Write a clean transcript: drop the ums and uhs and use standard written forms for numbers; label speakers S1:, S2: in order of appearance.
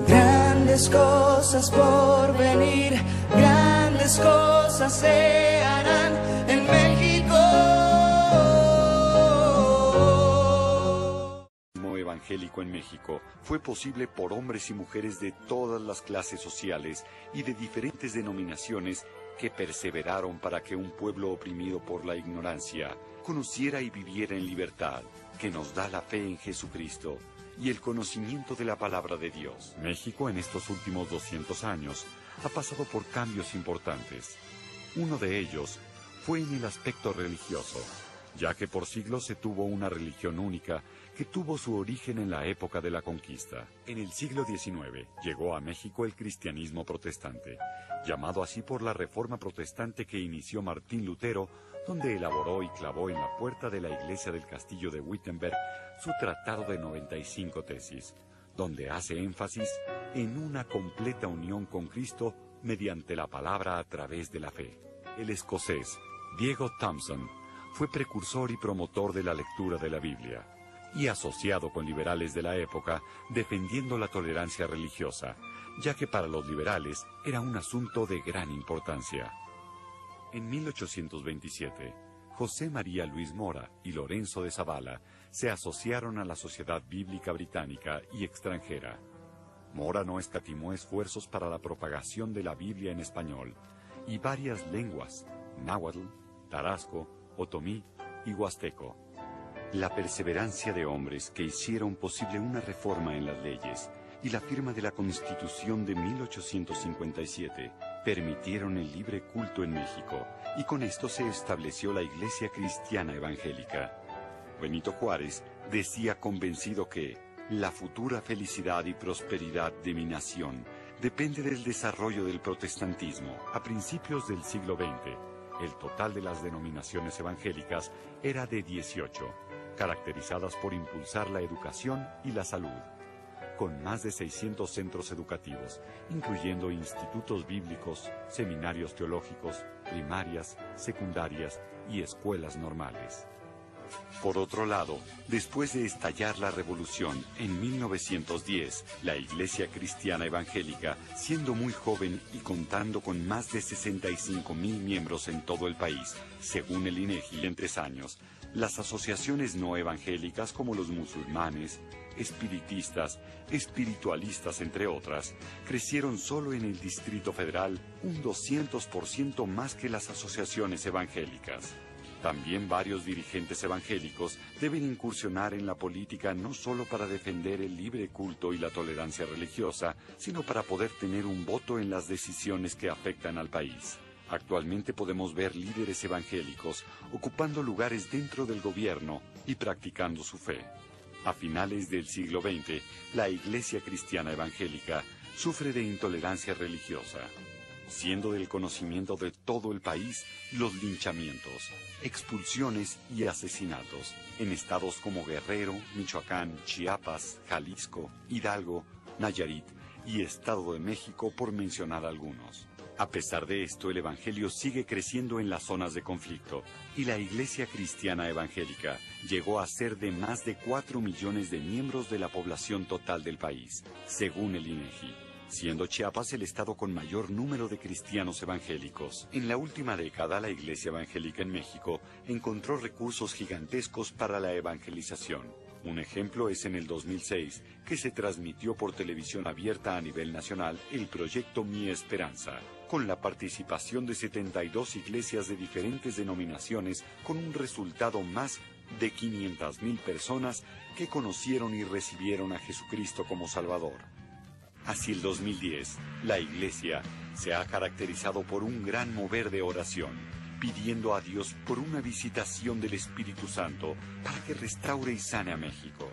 S1: Grandes cosas por venir, grandes cosas se harán en México.
S2: El evangélico en México fue posible por hombres y mujeres de todas las clases sociales y de diferentes denominaciones que perseveraron para que un pueblo oprimido por la ignorancia conociera y viviera en libertad, que nos da la fe en Jesucristo y el conocimiento de la palabra de Dios. México en estos últimos 200 años ha pasado por cambios importantes. Uno de ellos fue en el aspecto religioso, ya que por siglos se tuvo una religión única que tuvo su origen en la época de la conquista. En el siglo XIX llegó a México el cristianismo protestante, llamado así por la reforma protestante que inició Martín Lutero, donde elaboró y clavó en la puerta de la iglesia del castillo de Wittenberg su tratado de 95 tesis, donde hace énfasis en una completa unión con Cristo mediante la palabra a través de la fe. El escocés Diego Thompson fue precursor y promotor de la lectura de la Biblia, y asociado con liberales de la época, defendiendo la tolerancia religiosa, ya que para los liberales era un asunto de gran importancia. En 1827, José María Luis Mora y Lorenzo de Zavala se asociaron a la Sociedad Bíblica Británica y extranjera. Mora no escatimó esfuerzos para la propagación de la Biblia en español y varias lenguas, náhuatl, tarasco, otomí y huasteco. La perseverancia de hombres que hicieron posible una reforma en las leyes y la firma de la Constitución de 1857 permitieron el libre culto en México, y con esto se estableció la Iglesia Cristiana Evangélica. Benito Juárez decía convencido que la futura felicidad y prosperidad de mi nación depende del desarrollo del protestantismo. A principios del siglo XX, el total de las denominaciones evangélicas era de 18, caracterizadas por impulsar la educación y la salud, con más de 600 centros educativos, incluyendo institutos bíblicos, seminarios teológicos, primarias, secundarias y escuelas normales. Por otro lado, después de estallar la revolución en 1910, la Iglesia Cristiana Evangélica, siendo muy joven y contando con más de 65,000 miembros en todo el país, según el INEGI, en 3 años, las asociaciones no evangélicas como los musulmanes, espiritistas, espiritualistas, entre otras, crecieron solo en el Distrito Federal un 200% más que las asociaciones evangélicas. También varios dirigentes evangélicos deben incursionar en la política no solo para defender el libre culto y la tolerancia religiosa, sino para poder tener un voto en las decisiones que afectan al país. Actualmente podemos ver líderes evangélicos ocupando lugares dentro del gobierno y practicando su fe. A finales del siglo XX, la Iglesia Cristiana Evangélica sufre de intolerancia religiosa, siendo del conocimiento de todo el país los linchamientos, expulsiones y asesinatos en estados como Guerrero, Michoacán, Chiapas, Jalisco, Hidalgo, Nayarit y Estado de México, por mencionar algunos. A pesar de esto, el Evangelio sigue creciendo en las zonas de conflicto, y la Iglesia Cristiana Evangélica llegó a ser de más de 4 millones de miembros de la población total del país, según el INEGI, siendo Chiapas el estado con mayor número de cristianos evangélicos. En la última década, la Iglesia Evangélica en México encontró recursos gigantescos para la evangelización. Un ejemplo es en el 2006, que se transmitió por televisión abierta a nivel nacional el proyecto Mi Esperanza, con la participación de 72 iglesias de diferentes denominaciones, con un resultado más de 500,000 personas que conocieron y recibieron a Jesucristo como Salvador. Hacia el 2010, la Iglesia se ha caracterizado por un gran mover de oración, pidiendo a Dios por una visitación del Espíritu Santo para que restaure y sane a México.